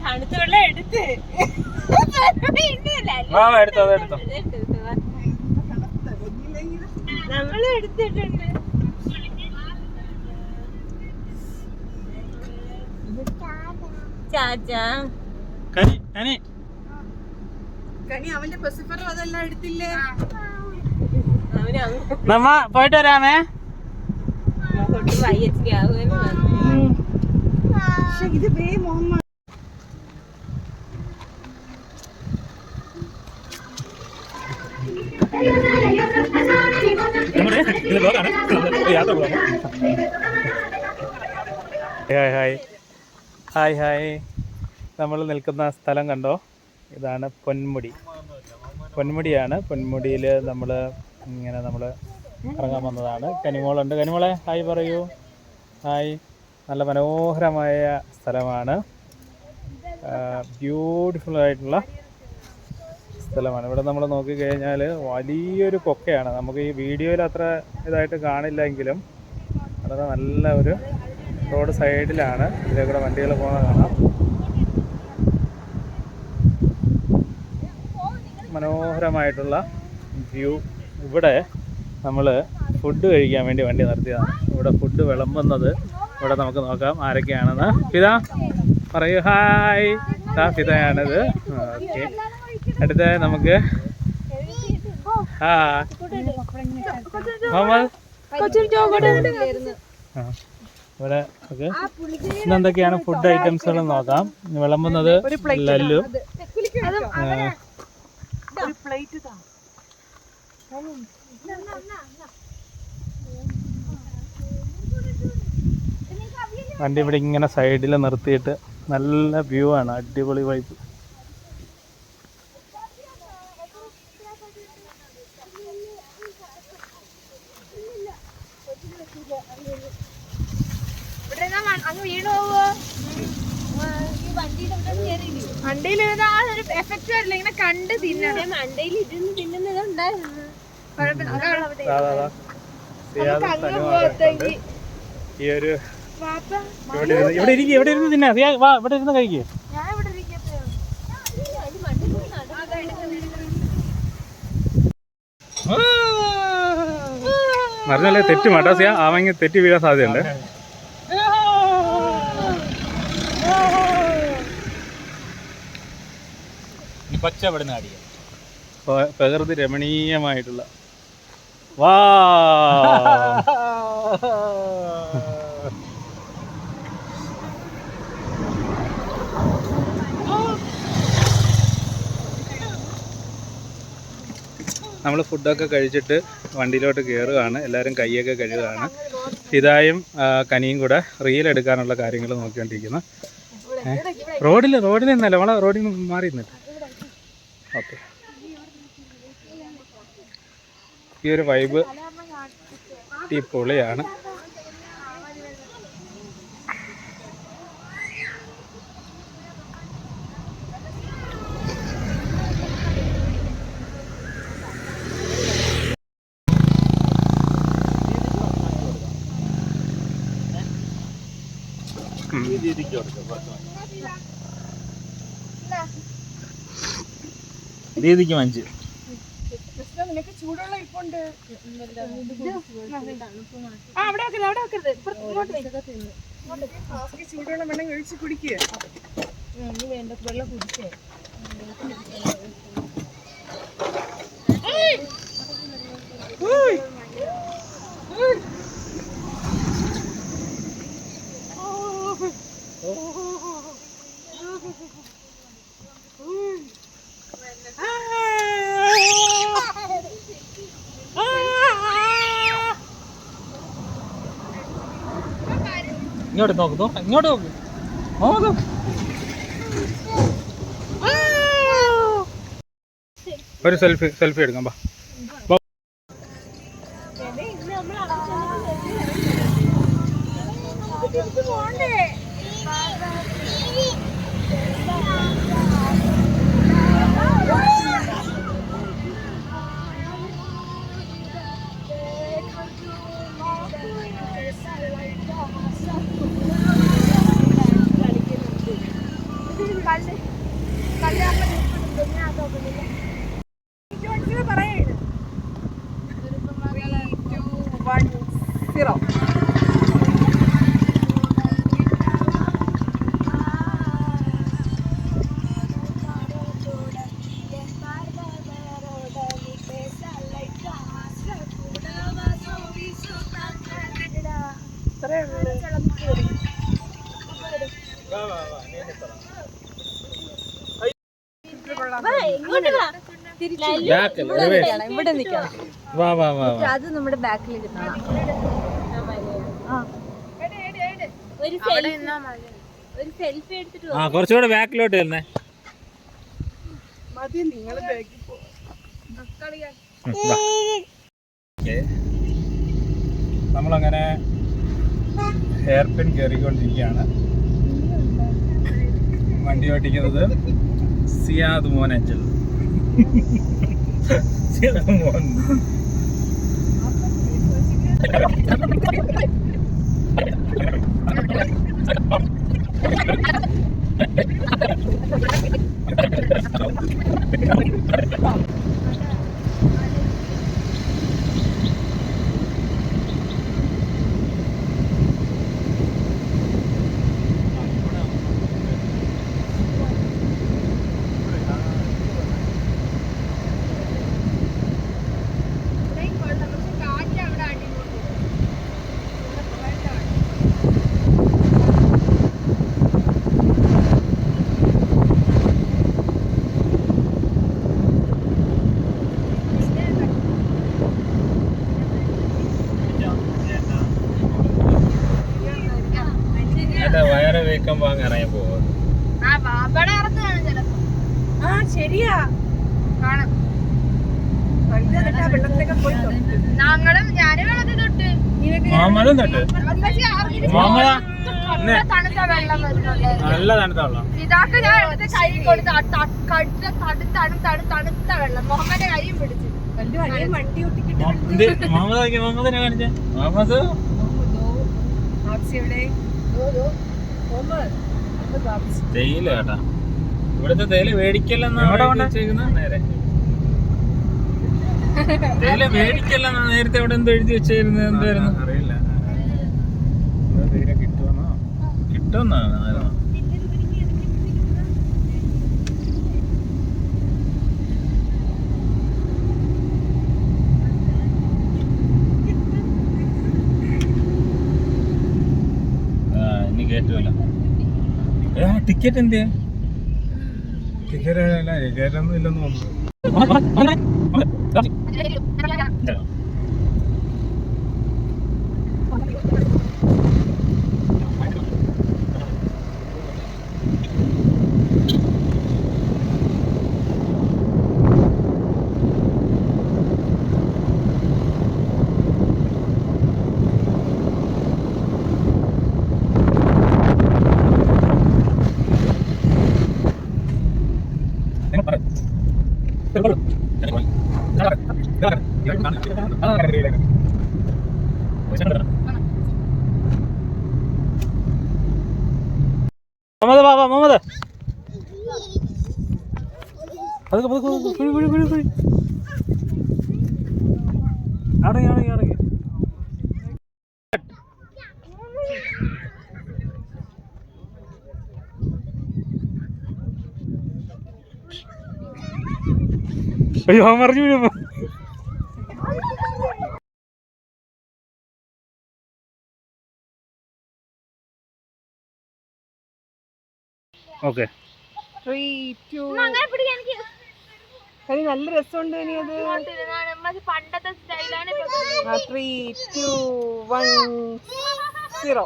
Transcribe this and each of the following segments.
തണുത്ത വെള്ളം എടുത്ത് നമ്മള് എടുത്തിട്ടുണ്ട്. ചാച്ചാ കനി അവന്റെ പെസിഫറും അതെല്ലാം എടുത്തില്ലേ? നമ്മ പോയിട്ട് വരാമേ. ഇത് ബേ മുഹമ്മദ് ഹായ് ഹായ്. നമ്മൾ നിൽക്കുന്ന സ്ഥലം കണ്ടോ? ഇതാണ് പൊന്മുടി. പൊന്മുടിയാണ്. പൊന്മുടിയിൽ നമ്മൾ ഇറങ്ങാൻ വന്നതാണ്. കനിമോളുണ്ട്. കനിമോളെ ഹായ് പറയൂ. ഹായ്. നല്ല മനോഹരമായ സ്ഥലമാണ്. ബ്യൂട്ടിഫുൾ ആയിട്ടുള്ള സ്ഥലമാണ്. ഇവിടെ നമ്മൾ നോക്കിക്കഴിഞ്ഞാൽ വലിയൊരു കൊക്കയാണ്. നമുക്ക് ഈ വീഡിയോയിൽ അത്ര ഇതായിട്ട് കാണില്ലെങ്കിലും വളരെ നല്ല ഒരു റോഡ് സൈഡിലാണ്. ഇതിലെ കൂടെ വണ്ടികൾ പോകുന്നത് കാണാം. മനോഹരമായിട്ടുള്ള വ്യൂ. ഇവിടെ നമ്മൾ ഫുഡ് കഴിക്കാൻ വേണ്ടി വണ്ടി നിർത്തിയതാണ്. ഇവിടെ ഫുഡ് വിളമ്പുന്നത് ഇവിടെ നമുക്ക് നോക്കാം ആരൊക്കെയാണെന്ന്. ഫിദ പറയൂ. ഹായ്. ഫിദയാണിത്. ഓക്കെ. അടുത്ത നമുക്ക് മുഹമ്മദ്. ഇവിടെ നമുക്ക് ഇന്നെന്തൊക്കെയാണ് ഫുഡ് ഐറ്റംസുകൾ നോക്കാം. വിളമ്പുന്നത് ലല്ലു. വണ്ടി ഇവിടെ ഇങ്ങനെ സൈഡിൽ നിർത്തിയിട്ട് നല്ല വ്യൂ ആണ്. അടിപൊളി വൈബ്. വണ്ടിയിലിരുന്ന ആ ഒരു എഫക്റ്റ് വരില്ല. ഇങ്ങനെ കണ്ട് തിന്നണം. വണ്ടിയിൽ ഇരുന്ന് തിന്നുന്നതുണ്ടായിരുന്നു. ഈ ഒരു ഇവിടെ ഇരുന്ന് തിന്നാ. വാ ഇവിടെ ഇരുന്ന് കഴിക്കേ. മറിഞ്ഞല്ലേ തെറ്റ് മട്ടാസിയ ആവെങ്കിൽ തെറ്റി വീഴാൻ സാധ്യതയുണ്ട്. പ്രകൃതി രമണീയമായിട്ടുള്ള വാ നമ്മൾ ഫുഡൊക്കെ കഴിച്ചിട്ട് വണ്ടിയിലോട്ട് കയറുകയാണ്. എല്ലാവരും കൈയൊക്കെ കഴുകുകയാണ്. ഫിദായും കനിയും കൂടെ റീൽ എടുക്കാനുള്ള കാര്യങ്ങൾ നോക്കിക്കൊണ്ടിരിക്കുന്നു. റോഡിൽ നിന്നല്ല, നമ്മളെ റോഡിൽ നിന്ന് മാറി നിന്നിട്ട്. ഓക്കെ. ഈ ഒരു വൈബ് ഈ പൊളിയാണ്. ദീദിക്ക് മഞ്ച്. നിനക്ക് ചൂടുള്ള ഇപ്പുണ്ട്. ചൂടുള്ള വെള്ളം കഴിച്ച് കുടിക്കുക. വേണ്ട വെള്ളം കുടിച്ചേ. ഇങ്ങോട്ട് നോക്കുന്നു. ഇങ്ങോട്ട് നോക്ക്. ഒരു സെൽഫി എടുക്കാം. പോണ്ടേ ഇവിടെ നിൽക്കണം. വാ വാ വാ അത് നമ്മുടെ ബാക്കിൽ കിട്ടണം. ഒരു സെൽഫി എടുത്തിട്ട് കുറച്ചുകൂടെ ബാക്കിലോട്ട് വരുന്നേ. നമ്മളങ്ങനെ ഹെയർ പിൻ കയറിക്കൊണ്ടിരിക്കുകയാണ്. വണ്ടി ഓടിക്കുന്നത് സിയാദ് മോൻ അഞ്ചൽ. സിയാദ് മോൻ വയറ് വീക്കം വാങ്ങി ഇറങ്ങി പോകും. ശരിയാ കാണാം. ഞങ്ങളും ഞാനും വെള്ളത്തിൽ തൊട്ട് മുഹമ്മദും തൊട്ട്. തണുത്ത വെള്ളം നല്ല തണുത്ത വെള്ളം. ഇതാക്ക് ഞാൻ എടുത്ത് കൈ കൊടുത്ത് തണുത്ത വെള്ളം മുഹമ്മദ് കൈയും പിടിച്ചു. മുഹമ്മദിനെ കാണിച്ചേ. മുഹമ്മദ് തേയില കേട്ടാ. ഇവിടുത്തെ തേയില മേടിക്കല്ലെന്നാ നേരെ. തേയില മേടിക്കല്ലെന്നാ നേരത്തെ അവിടെ എന്തോ എഴുതി വെച്ചായിരുന്നു. എന്തായിരുന്നു അറിയില്ല. തേയില കിട്ടുമെന്നോ കിട്ടുമെന്നാണ്. ഇനി കേട്ടുമല്ലോ. ടിക്കറ്റ് എന്ത്? ടിക്കറ്റ് ഒന്നും ഇല്ലെന്ന് തോന്നുന്നു. മുഹമ്മദ് ബാബാ മുഹമ്മദ് അടങ്ങി അയ്യോ മറിഞ്ഞു വീഴുമ്പോ. ഓക്കെ നല്ല രസമുണ്ട്. ഇനി അത് പണ്ടത്തെ സ്റ്റൈലാണ്. 3, 2, 1, 0.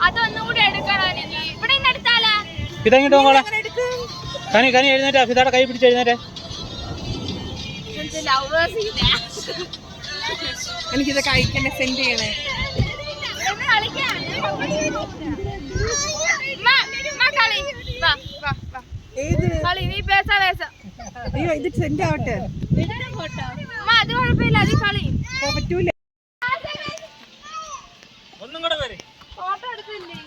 അതൊന്നുകൂടി എടുക്കണോ? ഇവിടെ എടുത്താലാ ഇതെങ്ങിട്ട് നോക്കോളാം. കനി എഴുന്നേറ്റാ. ഫിദാടെ കൈ പിടിച്ച് എഴുന്നേറ്റേ. എനിക്കിത് കഴിക്കണേ. സെൻഡ് ചെയ്യണേ. അയ്യോ ഇത് സെൻഡ് ആവട്ടെ. അത് കുഴപ്പമില്ല. അത് കളി പറ്റൂല. ഒന്നും കൂടെ വരെ ഫോട്ടോ എടുത്തില്ലേ?